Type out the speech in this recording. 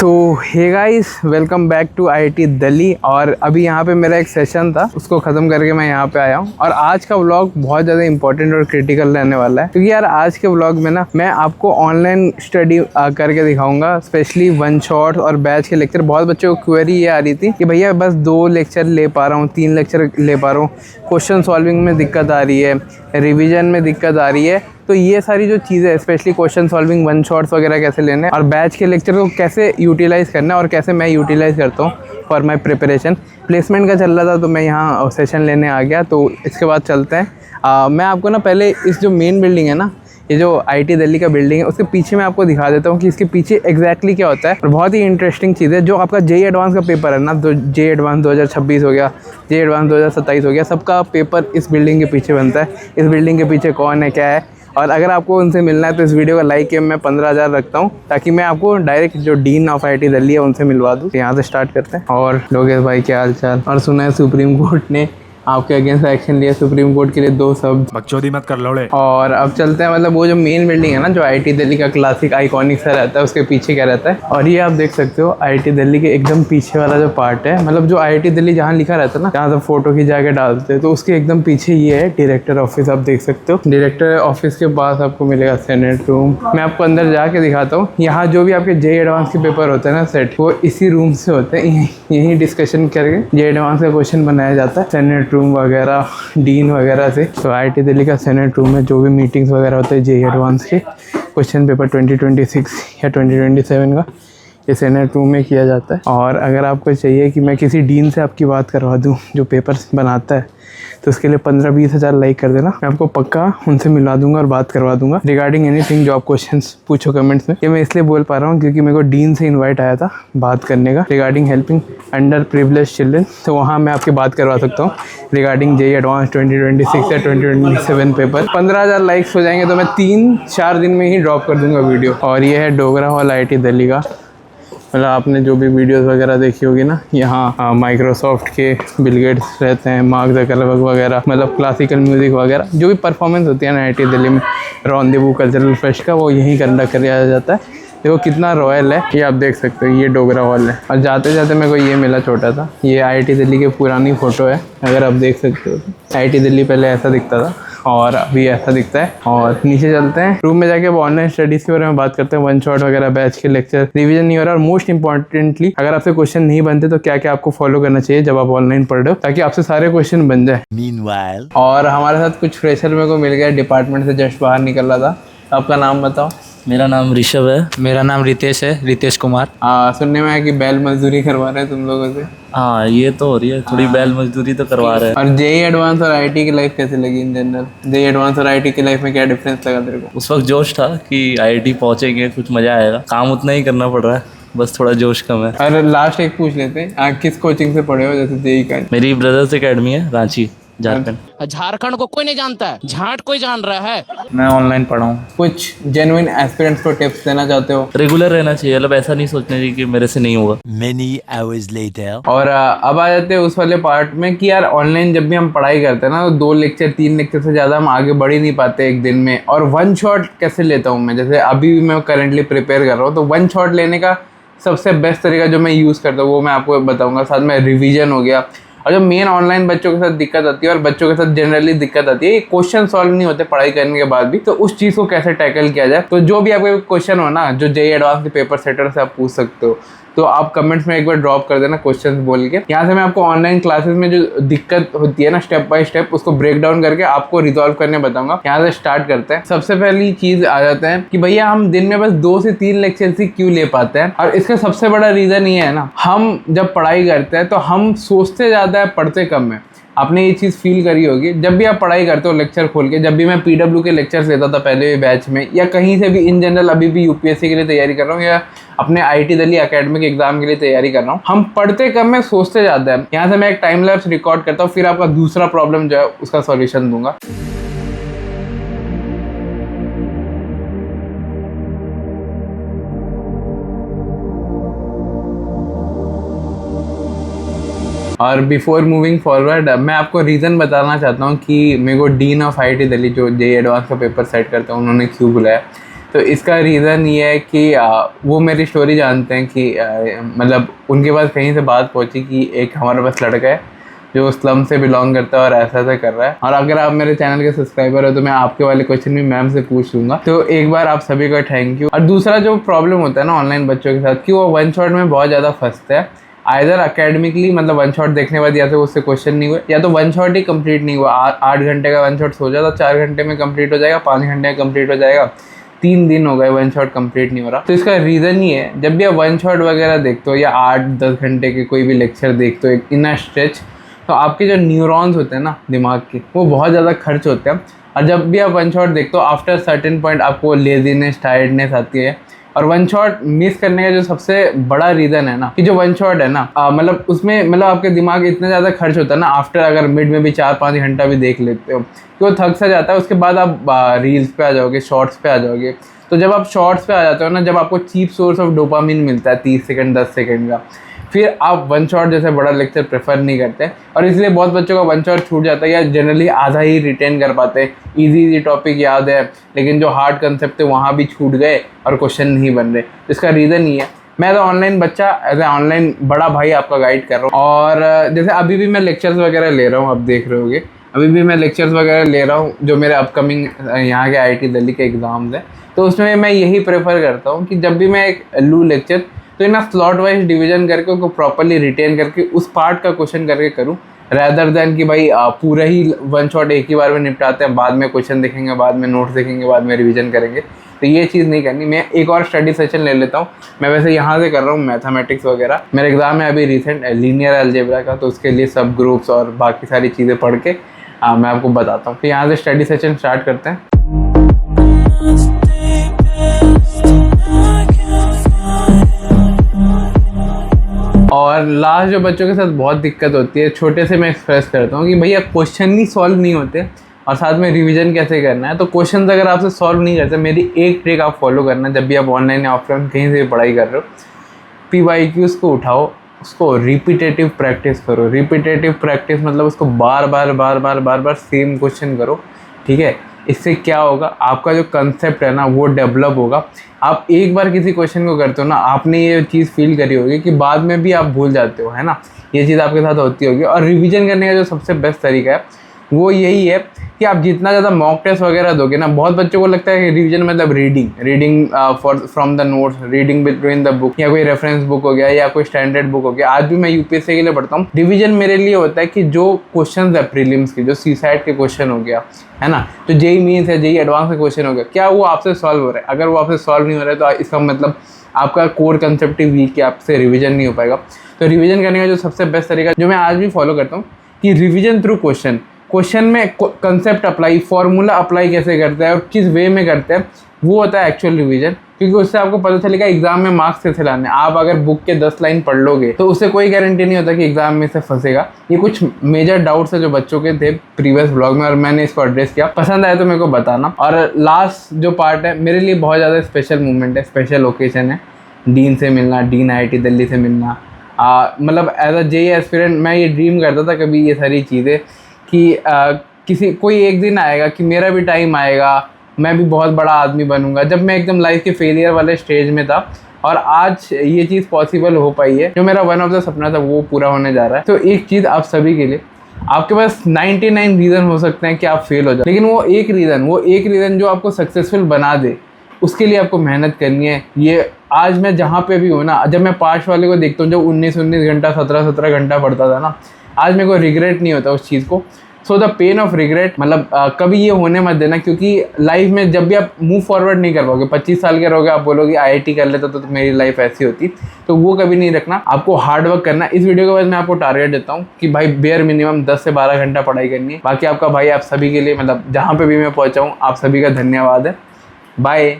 So hey guys, welcome back to IIT Delhi. और अभी यहाँ पे मेरा एक सेशन था, उसको ख़त्म करके मैं यहाँ पे आया हूँ। और आज का व्लॉग बहुत ज़्यादा इंपॉर्टेंट और क्रिटिकल रहने वाला है, क्योंकि यार आज के व्लॉग में ना मैं आपको ऑनलाइन स्टडी करके दिखाऊंगा, स्पेशली वन शॉट और बैच के लेक्चर। बहुत बच्चों को क्वेरी ये आ रही थी कि भैया बस 2 लेक्चर ले पा रहा हूँ, 3 लेक्चर ले पा रहा हूँ, क्वेश्चन सॉल्विंग में दिक्कत आ रही है, रिविजन में दिक्कत आ रही है। तो ये सारी जो चीज़ें, specially question solving, one shots वगैरह कैसे लेने और बैच के लेक्चर को कैसे यूटिलाइज़ करना है और कैसे मैं यूटिलाइज़ करता हूँ फॉर माय प्रिपरेशन। प्लेसमेंट का चल रहा था तो मैं यहाँ सेशन लेने आ गया। तो इसके बाद चलते हैं। मैं आपको ना पहले इस जो मेन बिल्डिंग है ना, ये जो आईआईटी दिल्ली का बिल्डिंग है, उसके पीछे मैं आपको दिखा देता हूँ कि इसके पीछे एग्जैक्टली क्या होता है। और बहुत ही इंटरेस्टिंग चीज़ है, जो आपका जेईई एडवांस का पेपर है ना, तो जेईई एडवांस 2026 हो गया, जेईई एडवांस 2027 हो गया, सबका पेपर इस बिल्डिंग के पीछे बनता है। इस बिल्डिंग के पीछे कौन है, क्या है। और अगर आपको उनसे मिलना है तो इस वीडियो का लाइक के मैं 15,000 रखता हूँ, ताकि मैं आपको डायरेक्ट जो डीन ऑफ आईआईटी दिल्ली है उनसे मिलवा दूँ। यहाँ से स्टार्ट करते हैं। और लोकेश भाई क्या हाल चाल। और सुना है सुप्रीम कोर्ट ने आपके अगेंस्ट एक्शन लिया, सुप्रीम कोर्ट के लिए 2 शब्द। बकचोदी मत कर लौड़े। और अब चलते हैं, मतलब वो जो मेन बिल्डिंग है ना, जो आईआईटी दिल्ली का क्लासिक आइकॉनिक सा रहता है, उसके पीछे क्या रहता है। और ये आप देख सकते हो आईआईटी दिल्ली के एकदम पीछे वाला जो पार्ट है, मतलब जो आईआईटी दिल्ली जहाँ लिखा रहता है ना, जहाँ से फोटो खिंचा के डालते हैं, तो उसके एकदम पीछे ये है डायरेक्टर ऑफिस। आप देख सकते हो डायरेक्टर ऑफिस के पास आपको मिलेगा सेनेट रूम। मैं आपको अंदर जाके दिखाता हूँ। यहाँ जो भी आपके जेईई एडवांस के पेपर होते हैं ना सेट, वो इसी रूम से होते हैं। यही डिस्कशन करके जेईई एडवांस का क्वेश्चन बनाया जाता है, सेनेट रूम वगैरह, डीन वगैरह से। तो आईआईटी दिल्ली का सेनेट रूम में जो भी मीटिंग्स वगैरह होते हैं जेईई एडवांस के, क्वेश्चन पेपर 2026 या 2027 का, ये सेनेट रूम में किया जाता है। और अगर आपको चाहिए कि मैं किसी डीन से आपकी बात करवा दूं जो पेपर्स बनाता है, तो उसके लिए 15-20 हज़ार लाइक कर देना। मैं आपको पक्का उनसे मिला दूंगा और बात करवा दूंगा रिगार्डिंग एनीथिंग जो आप क्वेश्चंस पूछो कमेंट्स में। ये मैं इसलिए बोल पा रहा हूँ क्योंकि मेरे को डीन से इनवाइट आया था बात करने का regarding helping under privilege children. तो वहाँ मैं आपकी बात करवा सकता हूँ रिगार्डिंग जेईई एडवांस 2026 या 2027 पेपर। 15,000 लाइक्स हो जाएंगे तो मैं 3-4 दिन में ही ड्रॉप कर दूंगा वीडियो। और ये है डोगरा हॉल आईआईटी दिल्ली का। मतलब आपने जो भी वीडियोस वगैरह देखी होगी ना, यहाँ माइक्रोसॉफ्ट के बिल गेट्स रहते हैं, मार्क ज़करबर्ग वगैरह, मतलब क्लासिकल म्यूज़िक वगैरह जो भी परफॉर्मेंस होती है ना आईआईटी दिल्ली में रॉन्डेवू कल्चरल फेस्ट का, वो यहीं कंडक्ट किया जाता है। देखो कितना रॉयल है, ये आप देख सकते हो। ये डोगरा हॉल है। और जाते जाते मेरे को ये मिला छोटा सा, ये आईआईटी दिल्ली की पुरानी फ़ोटो है, अगर आप देख सकते हो। आईआईटी दिल्ली पहले ऐसा दिखता था और अभी ऐसा दिखता है। और नीचे चलते हैं, रूम में जाके अब ऑनलाइन स्टडीज़ के बारे में बात करते हैं। वन शॉट वगैरह, बैच के लेक्चर, रिवीजन नहीं हो रहा। और मोस्ट इंपॉर्टेंटली, अगर आपसे क्वेश्चन नहीं बनते तो क्या क्या आपको फॉलो करना चाहिए जब आप ऑनलाइन पढ़ रहे हो, ताकि आपसे सारे क्वेश्चन बन जाए। Meanwhile, और हमारे साथ कुछ फ्रेशर मेरे को मिल गया, डिपार्टमेंट से जस्ट बाहर निकल रहा था। आपका नाम बताओ। मेरा नाम ऋषभ है। मेरा नाम रितेश है, रितेश कुमार। सुनने में आया कि बैल मजदूरी करवा रहे हैं तुम लोगों से। हाँ, ये तो हो रही है, थोड़ी बैल मजदूरी तो करवा रहे हैं। और जेईई एडवांस और आईआईटी की लाइफ कैसे लगी इन जनरल? जेईई एडवांस और आईआईटी की लाइफ में क्या डिफरेंस लगा तेरे को? उस वक्त जोश था कि आईआईटी पहुंचेंगे, कुछ मजा आएगा। काम उतना ही करना पड़ रहा है, बस थोड़ा जोश कम है। और लास्ट एक पूछ लेते हैं, किस कोचिंग से पढ़े हो जैसे जेईई का? मेरी ब्रदर्स एकेडमी है, रांची, झारखंड। झारखंड को कोई नहीं जानता है, झाट कोई जान रहा है। मैं ऑनलाइन पढ़ा हूँ। कुछ जेन्युइन एस्पिरेंट्स को टिप्स देना चाहते हो? रेगुलर रहना चाहिए, मतलब ऐसा नहीं सोचना चाहिए कि मेरे से नहीं होगा। many hours later. और अब आ जाते हैं उस वाले पार्ट में कि यार ऑनलाइन जब भी हम पढ़ाई करते हैं ना, तो 2 लेक्चर 3 लेक्चर से ज़्यादा हम आगे बढ़ ही नहीं पाते एक दिन में। और वन शॉट कैसे लेता हूँ मैं, जैसे अभी भी मैं करेंटली प्रिपेयर कर रहा हूँ, तो वन शॉट लेने का सबसे बेस्ट तरीका जो मैं यूज़ करता हूँ वो मैं आपको बताऊँगा। साथ में रिविजन हो गया। और जो मेन ऑनलाइन बच्चों के साथ दिक्कत आती है और बच्चों के साथ जनरली दिक्कत आती है, ये क्वेश्चन सॉल्व नहीं होते पढ़ाई करने के बाद भी, तो उस चीज़ को कैसे टैकल किया जाए। तो जो भी आपके क्वेश्चन हो ना, जो जेईई एडवांस के पेपर सेटर से आप पूछ सकते हो, तो आप कमेंट्स में एक बार ड्रॉप कर देना क्वेश्चंस बोल के। यहाँ से मैं आपको ऑनलाइन क्लासेस में जो दिक्कत होती है ना, स्टेप बाय स्टेप उसको ब्रेक डाउन करके आपको रिजॉल्व करने बताऊंगा। यहाँ से स्टार्ट करते हैं। सबसे पहली चीज़ आ जाता है कि भैया हम दिन में बस 2 से 3 लेक्चर ही क्यों ले पाते हैं। और इसका सबसे बड़ा रीज़न ये है ना, हम जब पढ़ाई करते हैं तो हम सोचते ज़्यादा है, पढ़ते कम है। आपने ये चीज़ फील करी होगी, जब भी आप पढ़ाई करते हो लेक्चर खोल के। जब भी मैं पीडब्ल्यू के लेक्चर्स लेता था पहले बैच में, या कहीं से भी इन जनरल, अभी भी यूपीएससी के लिए तैयारी कर रहा हूँ या अपने आईआईटी दिल्ली एकेडमिक एग्जाम के लिए तैयारी कर रहा हूँ, हम पढ़ते कम है, सोचते ज़्यादा है। यहाँ से मैं एक टाइम लैप्स रिकॉर्ड करता हूँ, फिर आपका दूसरा प्रॉब्लम जो है उसका सॉल्यूशन दूंगा। और बिफोर मूविंग फॉरवर्ड, मैं आपको रीज़न बताना चाहता हूँ कि मेरे को डीन ऑफ आईआईटी दिल्ली जो जेईई एडवांस का पेपर सेट करता है, उन्होंने क्यों बुलाया। तो इसका रीज़न ये है कि वो मेरी स्टोरी जानते हैं कि मतलब उनके पास कहीं से बात पहुंची कि एक हमारे पास लड़का है जो स्लम से बिलोंग करता है और ऐसा ऐसा कर रहा है। और अगर आप मेरे चैनल के सब्सक्राइबर हो तो मैं आपके वाले क्वेश्चन भी मैम से पूछ लूँगा। तो एक बार आप सभी का थैंक यू। और दूसरा जो प्रॉब्लम होता है ना ऑनलाइन बच्चों के साथ कि वो वन शॉट में बहुत ज़्यादा फंसते हैं। आइदर अकेडमिकली मतलब वन शॉट देखने के बाद या तो उससे क्वेश्चन नहीं हुए या तो वन शॉट ही कंप्लीट नहीं हुआ। 8 घंटे का वन शॉट सोचा था 4 घंटे में कंप्लीट हो जाएगा, 5 घंटे में कंप्लीट हो जाएगा, 3 दिन हो गए वन शॉट कंप्लीट नहीं हो रहा। तो इसका रीज़न ये है, जब भी आप वन शॉट वगैरह देखते हो या 8-10 घंटे के कोई भी लेक्चर देखते हो इन अ स्ट्रेच, तो आपके जो न्यूरॉन्स होते हैं ना दिमाग के, वो बहुत ज़्यादा खर्च होते हैं। और जब भी आप वन शॉट देखते हो आफ्टर सर्टेन पॉइंट आपको लेजीनेस, टायर्डनेस आती है। और वन शॉट मिस करने का जो सबसे बड़ा रीज़न है ना कि जो वन शॉट है ना मतलब उसमें मतलब आपके दिमाग इतना ज़्यादा खर्च होता है ना, आफ्टर अगर मिड में भी 4-5 घंटा भी देख लेते हो कि वो थक सा जाता है। उसके बाद आप रील्स पे आ जाओगे, शॉर्ट्स पे आ जाओगे। तो जब आप शॉर्ट्स पे आ जाते हो ना, जब आपको चीप सोर्स ऑफ डोपामिन मिलता है 30 सेकंड 10 सेकंड का, फिर आप वन शॉट जैसे बड़ा लेक्चर प्रेफर नहीं करते। और इसलिए बहुत बच्चों का वन शॉट छूट जाता है या जनरली आधा ही रिटेन कर पाते हैं। इजी टॉपिक याद है लेकिन जो हार्ड कंसेप्ट है वहाँ भी छूट गए और क्वेश्चन नहीं बन रहे। इसका रीज़न ये है, मैं तो ऑनलाइन बच्चा एज ए ऑनलाइन बड़ा भाई आपका गाइड कर रहा हूँ। और जैसे अभी भी मैं लेक्चर्स वगैरह ले रहा हूँ, आप देख रहे होगे अभी भी मैं लेक्चर्स वगैरह ले रहा हूँ जो मेरे अपकमिंग यहाँ के IIT दिल्ली के एग्ज़ाम्स हैं। तो उसमें मैं यही प्रेफर करता हूँ कि जब भी मैं एक लूँ लेक्चर तो इन स्लॉट वाइज डिवीजन करके उसको प्रॉपरली रिटेन करके उस पार्ट का क्वेश्चन करके करूँ, रैदर देन कि भाई पूरा ही वन शॉट एक ही बार में निपटाते हैं, बाद में क्वेश्चन देखेंगे, बाद में नोट्स देखेंगे, बाद में रिवीजन करेंगे। तो ये चीज़ नहीं करनी। मैं एक और स्टडी सेशन ले लेता हूँ। मैं वैसे यहाँ से कर रहा हूँ मैथमेटिक्स वगैरह। मेरा एग्ज़ाम है अभी रिसेंट लीनियर अलजेब्रा का, तो उसके लिए सब ग्रुप्स और बाकी सारी चीज़ें पढ़ के मैं आपको बताता हूँ। तो यहाँ से स्टडी सेशन स्टार्ट करते हैं। और लास्ट जो बच्चों के साथ बहुत दिक्कत होती है, छोटे से मैं एक्सप्रेस करता हूँ कि भैया क्वेश्चन ही सॉल्व नहीं होते और साथ में रिवीजन कैसे करना है। तो क्वेश्चंस अगर आपसे सॉल्व नहीं करते, मेरी एक ट्रिक आप फॉलो करना जब भी आप ऑनलाइन या ऑफलाइन कहीं से भी पढ़ाई कर रहे हो। PYQs को उठाओ, उसको रिपीटेटिव प्रैक्टिस करो। रिपीटेटिव प्रैक्टिस मतलब उसको बार बार सेम क्वेश्चन करो, ठीक है। इससे क्या होगा, आपका जो कंसेप्ट है ना वो डेवलप होगा। आप एक बार किसी क्वेश्चन को करते हो ना, आपने ये चीज़ फील करी होगी कि बाद में भी आप भूल जाते हो, है ना। ये चीज़ आपके साथ होती होगी। और रिवीजन करने का जो सबसे बेस्ट तरीका है वो यही है कि आप जितना ज़्यादा मॉक टेस्ट वगैरह दोगे ना, बहुत बच्चों को लगता है कि रिवीजन मतलब reading from the notes, reading between the book, या कोई रेफरेंस बुक हो गया या कोई स्टैंडर्ड बुक हो गया। आज भी मैं UPSC के लिए पढ़ता हूँ। रिवीजन मेरे लिए होता है कि जो क्वेश्चन है प्रीलिम्स के, जो CSAT के क्वेश्चन हो गया, है ना, जो JEE मेंस है, JEE एडवांस के क्वेश्चन हो गया, क्या वो आपसे सॉल्व हो रहा है। अगर वो आपसे सॉल्व नहीं हो रहा है तो इसका मतलब आपका कोर कंसेप्ट ही वीक है, आपसे रिवीजन नहीं हो पाएगा। तो रिवीजन करने का जो सबसे बेस्ट तरीका जो मैं आज भी फॉलो करता हूँ कि रिवीजन थ्रू क्वेश्चन में कंसेप्ट अप्लाई, फॉर्मूला अप्लाई कैसे करते हैं और किस वे में करते हैं, वो होता है एक्चुअल रिवीजन। क्योंकि उससे आपको पता चलेगा एग्जाम में मार्क्स कैसे लाने। आप अगर बुक के 10 लाइन पढ़ लोगे तो उससे कोई गारंटी नहीं होता कि एग्जाम में से फंसेगा। ये कुछ मेजर डाउट्स है जो बच्चों के थे प्रीवियस ब्लॉग में और मैंने इसको एड्रेस किया। पसंद आया तो मेरे को बताना। और लास्ट जो पार्ट है मेरे लिए बहुत ज़्यादा स्पेशल मोमेंट है, स्पेशल ओकेजन है। डीन से मिलना, डीन IIT दिल्ली से मिलना, मतलब एज अ JEE एस्पिरेंट मैं ये ड्रीम करता था कभी ये सारी चीज़ें कि कोई एक दिन आएगा कि मेरा भी टाइम आएगा, मैं भी बहुत बड़ा आदमी बनूंगा। जब मैं एकदम लाइफ के फेलियर वाले स्टेज में था और आज ये चीज़ पॉसिबल हो पाई है, जो मेरा वन ऑफ द सपना था वो पूरा होने जा रहा है। तो एक चीज़ आप सभी के लिए, आपके पास 99 रीज़न हो सकते हैं कि आप फेल हो जाए, लेकिन वो एक रीज़न जो आपको सक्सेसफुल बना दे, उसके लिए आपको मेहनत करनी है। ये आज मैं जहाँ पे भी हूँ ना, जब मैं पास वाले को देखता हूँ जो 19 घंटा 17 घंटा पढ़ता था ना, आज मेरे को रिग्रेट नहीं होता उस चीज़ को। So the pain of regret मतलब कभी ये होने मत देना, क्योंकि लाइफ में जब भी आप मूव फॉरवर्ड नहीं कर पाओगे, 25 साल के रहोगे, आप बोलोगे IIT कर लेता तो मेरी लाइफ ऐसी होती, तो वो कभी नहीं रखना। आपको हार्ड वर्क करना। इस वीडियो के बाद मैं आपको टारगेट देता हूँ कि भाई बेयर मिनिमम 10 से 12 घंटा पढ़ाई करनी है। बाकी आपका भाई आप सभी के लिए, मतलब जहाँ पे भी मैं पहुँचा हूँ, आप सभी का धन्यवाद है। बाय।